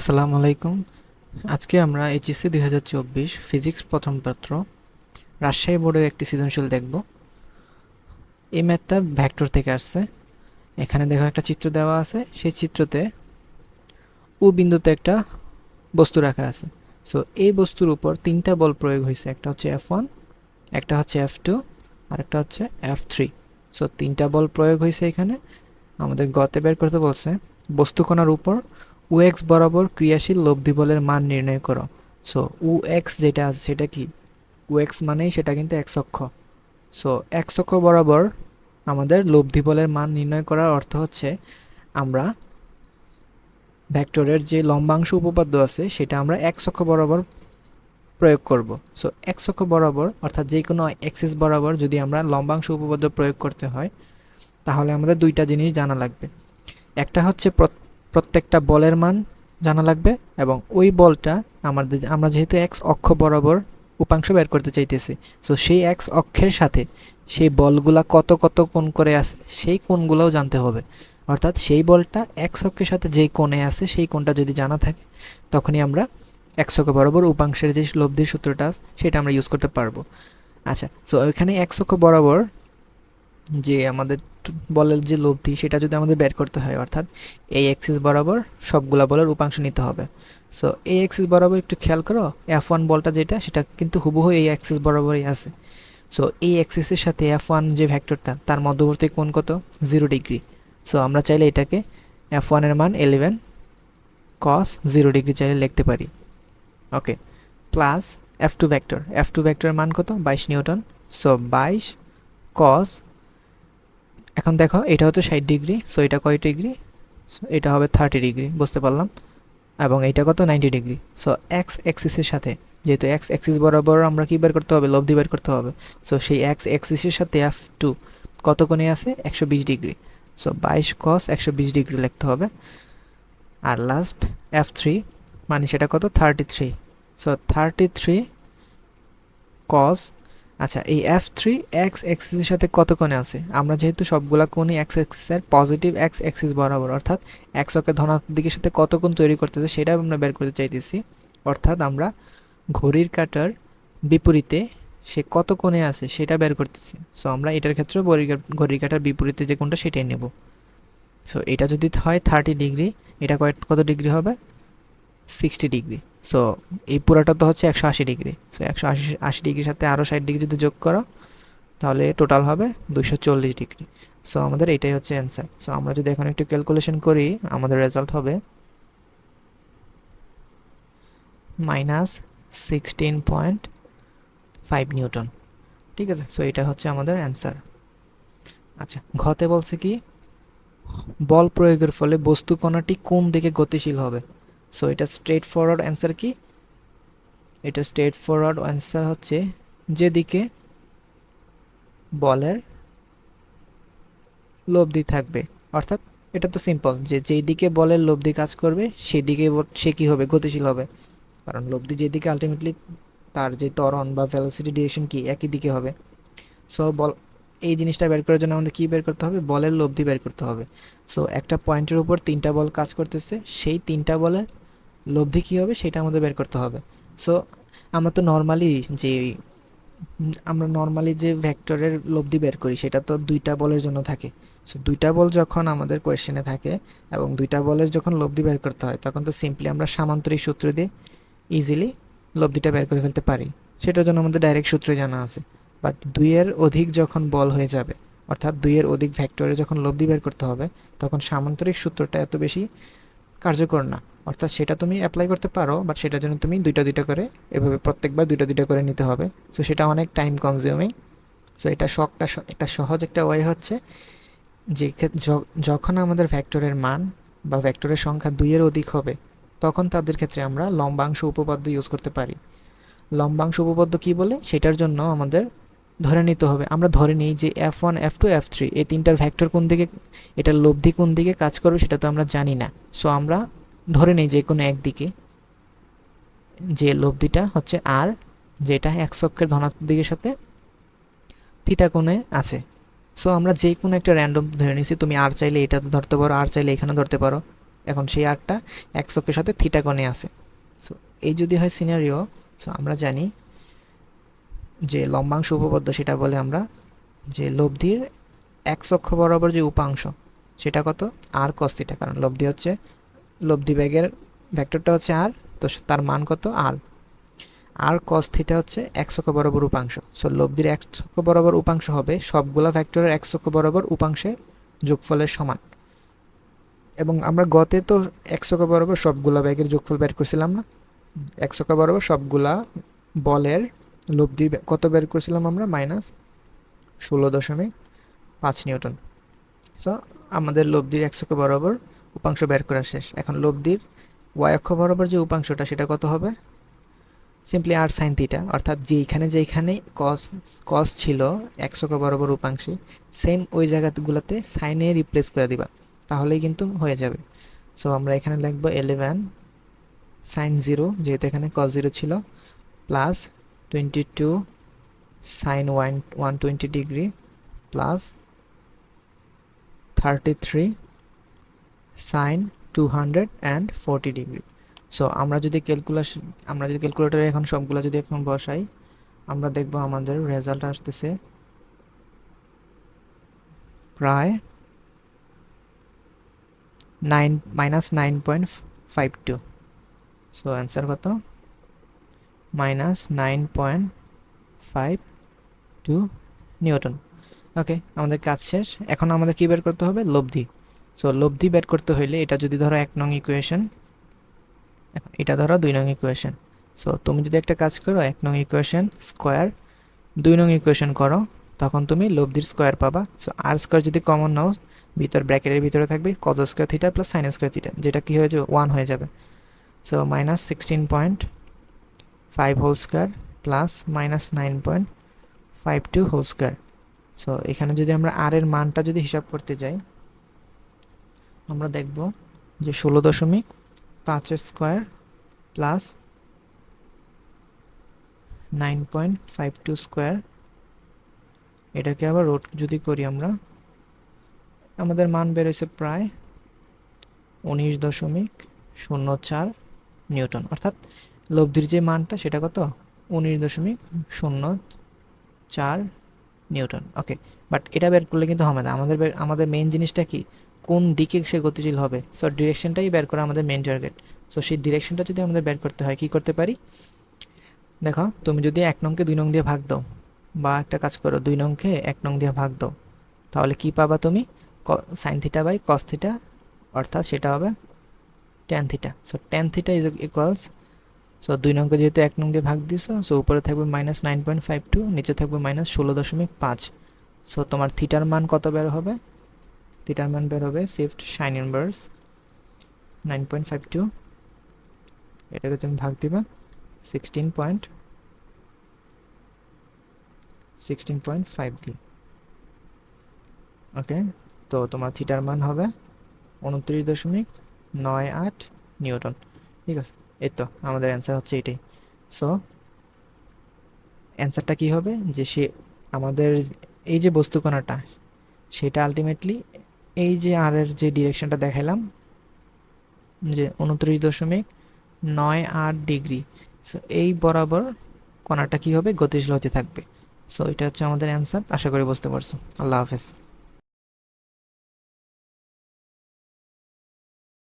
আসসালামু আলাইকুম। আজকে আমরা এইচএসসি 2024 ফিজিক্স প্রথম পত্র রাজশাহী বোর্ডের একটি সৃজনশীল দেখব। এই ম্যাথটা ভেক্টর থেকে আসছে। এখানে দেখো একটা চিত্র দেওয়া আছে, সেই চিত্রতে ও বিন্দুতে একটা বস্তু রাখা আছে। সো এই বস্তুর উপর তিনটা বল প্রয়োগ হয়েছে, একটা হচ্ছে F1, একটা হচ্ছে F2 আর একটা হচ্ছে F3। সো তিনটা বল প্রয়োগ হয়েছে। এখানে আমাদের গতে বের করতে বলছে বস্তুকণার উপর UX বরাবর ক্রিয়াশীল লব্ধি বলের মান নির্ণয় করো। সো UX যেটা আছে সেটা কি? UX মানেই সেটা কিন্তু এক্স অক্ষ। সো এক্স অক্ষ বরাবর আমাদের লব্ধি বলের মান নির্ণয় করার অর্থ হচ্ছে আমরা ভেক্টরের যে লম্বাংশ উপপাদ্য আছে সেটা আমরা এক্স অক্ষ বরাবর প্রয়োগ করব। সো এক্স অক্ষ বরাবর অর্থাৎ যে কোনো এক্সিস বরাবর যদি আমরা লম্বাংশ উপপাদ্য প্রয়োগ করতে হয় তাহলে আমাদের দুইটা জিনিস জানা লাগবে। একটা হচ্ছে প্রত্যেকটা বলের মান জানা লাগবে, এবং ওই বলটা আমরা যেহেতু এক্স অক্ষ বরাবর উপাংশ বের করতে চাইতেছি, সো সেই এক্স অক্ষের সাথে সেই বলগুলা কত কত কোণ করে আছে সেই কোণগুলোও জানতে হবে। অর্থাৎ সেই বলটা এক্স অক্ষের সাথে যেই কোণে আছে সেই কোণটা যদি জানা থাকে তখনই আমরা এক্স অক্ষ বরাবর উপাংশের যে লব্ধির সূত্রটা আছে সেটা আমরা ইউজ করতে পারবো। আচ্ছা, সো এখানে এক্স অক্ষ বরাবর যে আমাদের বলের যে লব্ধি সেটা যদি আমাদের বের করতে হয়, অর্থাৎ এই অ্যাক্সিস বরাবর সবগুলা বলের উপাংশ নিতে হবে। সো এই অ্যাক্সিস বরাবর একটু খেয়াল করো, F1 বলটা যেটা সেটা কিন্তু হুবহু এই অ্যাক্সিস বরাবরই আছে। সো এই অ্যাক্সিসের সাথে F1 যে ভেক্টরটা তার মধ্যবর্তী কোণ কত? 0 ডিগ্রি। সো আমরা চাইলে এটাকে F1 এর মান 11 cos 0 ডিগ্রি চাইলে লিখতে পারি। ওকে, প্লাস F2 ভেক্টর, F2 ভেক্টরের মান কত? 22 নিউটন। সো 22 cos, এখন দেখো এটা হচ্ছে 60 ডিগ্রি, সো এটা কয় ডিগ্রি? সো এটা হবে 30 ডিগ্রি, বুঝতে পারলাম। এবং এটা কত? 90 ডিগ্রি। সো এক্স অ্যাক্সিসের সাথে, যেহেতু এক্স অ্যাক্সিস বরাবর আমরা কি বের করতে হবে? লব্ধি বের করতে হবে। সো সেই এক্স অ্যাক্সিসের সাথে F2 কত কোণে আছে? 120 ডিগ্রি। সো 22 cos 120 ডিগ্রি লিখতে হবে। আর লাস্ট F3 মানে সেটা কত? 33। সো 33 cos, আচ্ছা এই F3 এক্স অ্যাক্সিসের সাথে কত কোণে আছে? আমরা যেহেতু সবগুলা কোণই এক্স অ্যাক্সিসের পজিটিভ এক্স অ্যাক্সিস বরাবর, অর্থাৎ এক্স অক্ষের ধনাত্মক দিকের সাথে কত কোণ তৈরি করতেছে সেটা আমরা বের করতে চাইতেছি। অর্থাৎ আমরা ঘড়ির কাঁটার বিপরীতে সে কত কোণে আছে সেটা বের করতেছি। সো আমরা এটার ক্ষেত্রে ঘড়ির কাঁটার বিপরীতে যে কোণটা সেটাই নেব। সো এটা যদি হয় 30 ডিগ্রি, এটা কত ডিগ্রি হবে? 60 ডিগ্রি। সো এই পুরাটা তো হচ্ছে 180 ডিগ্রি। সো 180 ডিগ্রির সাথে আরও 60 ডিগ্রি যদি যোগ করো তাহলে টোটাল হবে 240 ডিগ্রি। সো আমাদের এটাই হচ্ছে অ্যান্সার। সো আমরা যদি এখন একটু ক্যালকুলেশন করি আমাদের রেজাল্ট হবে -16.5 নিউটন। ঠিক আছে, সো এটা হচ্ছে আমাদের অ্যান্সার। আচ্ছা, ঘতে বলছে কি বল প্রয়োগের ফলে বস্তু কণাটি কোন দিকে গতিশীল হবে। সো এটা স্ট্রেট ফরওয়ার্ড অ্যান্সার কি? এটা স্ট্রেট ফরওয়ার্ড অ্যান্সার হচ্ছে যেদিকে বলের লব্ধি থাকবে। অর্থাৎ এটা তো সিম্পল, যে যেই দিকে বলের লব্ধি কাজ করবে সেই দিকে সে কী হবে? গতিশীল হবে। কারণ লব্ধি যেদিকে আলটিমেটলি তার যে ত্বরণ বা ভেলোসিটি ডিরেকশন কি একই দিকে হবে। সো বল এই জিনিসটা বের করার জন্য আমাদের কী বের করতে হবে? বলের লব্ধি বের করতে হবে। সো একটা পয়েন্টের উপর তিনটা বল কাজ করতেছে, সেই তিনটা বলের লব্ধি কী হবে সেটা আমাদের বের করতে হবে। সো আমরা নর্মালি যে ভেক্টরের লব্ধি বের করি সেটা তো দুইটা বলের জন্য থাকে। সো দুইটা বল যখন আমাদের কোয়েশ্চেনে থাকে এবং দুইটা বলের যখন লব্ধি বের করতে হয় তখন তো সিম্পলি আমরা সামান্তরিক সূত্র দিয়ে ইজিলি লব্ধিটা বের করে ফেলতে পারি। সেটার জন্য আমাদের ডাইরেক্ট সূত্রই জানা আছে। বাট দুইয়ের অধিক যখন বল হয়ে যাবে, অর্থাৎ দুইয়ের অধিক ভেক্টরে যখন লব্ধি বের করতে হবে তখন সামান্তরিক সূত্রটা এত বেশি কার্যকর না। অর্থাৎ সেটা তুমি অ্যাপ্লাই করতে পারো, বাট সেটার জন্য তুমি দুইটা দুইটা করে এভাবে প্রত্যেকবার দুইটা দুইটা করে নিতে হবে। সো সেটা অনেক টাইম কনজিউমিং। সো এটা একটা সহজ একটা ওয়ে হচ্ছে যে যখন আমাদের ভেক্টরের মান বা ভেক্টরের সংখ্যা দুইয়ের অধিক হবে তখন তাদের ক্ষেত্রে আমরা লম্বাংশ উপপাদ্য ইউজ করতে পারি। লম্বাংশ উপপাদ্য কী বলে সেটার জন্য আমাদের ধরে নিতে হবে, আমরা ধরে নিই যে F1 F2 F3 এই তিনটার ভেক্টর কোন দিকে, এটার লব্ধি কোন দিকে কাজ করবে সেটা তো আমরা জানি না। সো আমরা ধরে নিই যে কোনো একদিকে যে লব্ধিটা হচ্ছে আর, যেটা এক্স অক্ষের ধনাত্মক দিকের সাথে থিটা কোণে আছে। সো আমরা যে কোনো একটা র্যান্ডম ধরে নিছি, তুমি আর চাইলে এটাতে ধরতে পারো, আর চাইলে এখানে ধরতে পারো। এখন সেই আরটা এক্স অক্ষের সাথে থিটা কোণে আছে। সো এই যদি হয় সিনারিও, সো আমরা জানি যে লম্বাংশ উপপাদ্য সেটা বলে আমরা যে লব্ধির এক্স অক্ষ বরাবর যে উপাংশ সেটা কত, আর কস থিটা, কারণ লব্ধি হচ্ছে লব্ধি বেগের ভেক্টরটা হচ্ছে আর, তো তার মান কত আর, আর কস থিটা হচ্ছে এক্স অক্ষ বরাবর উপাংশ। সো লব্ধির এক্স অক্ষ বরাবর উপাংশ হবে সবগুলা ভেক্টরের এক্স অক্ষ বরাবর উপাংশের যোগফলের সমান। এবং আমরা গতে তো এক্স অক্ষ বরাবর সবগুলা বেগের যোগফল বের করছিলাম না, এক্স অক্ষ বরাবর সবগুলা বলের লব্ধি কত বের করছিলাম আমরা, -16.5 নিউটন। সো আমাদের লব্ধির এক্স অক্ষ বরাবর উপাংশ বের করা শেষ। এখন লব্ধির ওয়াই অক্ষ বরাবর যে উপাংশটা সেটা কত হবে, সিম্পলি আর সাইন থিটা, অর্থাৎ যেইখানে কস ছিল এক্স অক্ষ বরাবর উপাংশে, সেম ওই জায়গাগুলোতে সাইনে রিপ্লেস করে দিবা, তাহলেই কিন্তু হয়ে যাবে। সো আমরা এখানে লিখবো 11 সাইন 0, যেহেতু এখানে কস 0 ছিল, plus 22 sine 120 degree plus 33 sine 240 degree. So আমরা যদি ক্যালকুলেটরে এখন সবগুলো যদি এখন বসাই, আমরা দেখব আমাদের রেজাল্ট আসতেছে প্রায় -9.52। সো অ্যান্সার কত, -9.52 নিউটন। ওকে, আমাদের কাজ শেষ। এখন আমাদের কি বের করতে হবে, লব্ধি। সো লব্ধি বের করতে হইলে এটা যদি ধরো 1 নং ইকুয়েশন, এটা ধরো 2 নং ইকুয়েশন। সো তুমি যদি একটা কাজ করো, 1 নং ইকুয়েশন স্কোয়ার 2 নং ইকুয়েশন করো, তখন তুমি লব্ধির স্কোয়ার পাবা। সো আর স্কোয়ার যদি কমন নাও, ব্র্যাকেটের ভিতরে থাকবে cos square theta plus sine square theta, যেটা কি হয়ে যাবে 1 হয়ে যাবে। So -16.5 whole square plus -9.52 whole square. So এখানে যদি আমরা আর এর মানটা যদি হিসাব করতে যাই, আমরা দেখব যে 16.5 স্কোয়ার প্লাস 9.52 স্কোয়ার, এটাকে আবার রোড যদি করি আমরা, আমাদের মান বেরোচ্ছে প্রায় 19.04 নিউটন। অর্থাৎ লব্ধির যে মানটা সেটা কত, 19.04 নিউটন। ওকে, বাট এটা বের করলে কিন্তু হবে না, আমাদের মেইন জিনিসটা কি, কোন দিকে সে গতিশীল হবে। সো ডিরেকশনটাই বের করা আমাদের মেইন টার্গেট। সো সেই ডিরেকশনটা যদি আমাদের বের করতে হয়, কি করতে পারি, দেখো তুমি যদি 1 নংকে 2 নং দিয়ে ভাগ দাও, বা একটা কাজ করো 2 নংকে 1 নং দিয়ে ভাগ দাও, তাহলে কি পাবা তুমি, sine theta by cos theta, অর্থাৎ সেটা হবে tan theta. So tan theta is equals, so 2 নংকে যেহেতু 1 নং দিয়ে ভাগ দিছো, সো উপরে থাকবে -9.52, নিচে থাকবে -16.5। সো তোমার থিটার মান কত বের হবে, থিটার মান বের হবে শিফট সাইন ইনভার্স 9.52, এটাকে তুমি ভাগ দিবা 16.5 দিয়ে। ওকে, তো তোমার থিটার মান হবে 29.98 নিউটন। ঠিক আছে, এই তো আমাদের অ্যান্সার হচ্ছে এটাই। সো অ্যান্সারটা কী হবে, যে সে আমাদের এই যে বস্তুকণাটা সেটা আলটিমেটলি এই যে আর এর যে ডিরেকশনটা দেখালাম, যে 29.98 ডিগ্রি, সো এই বরাবর কণাটা কী হবে, গতিশীল হতে থাকবে। সো এটা হচ্ছে আমাদের অ্যান্সার। আশা করি বুঝতে পারছো। আল্লাহ হাফেজ।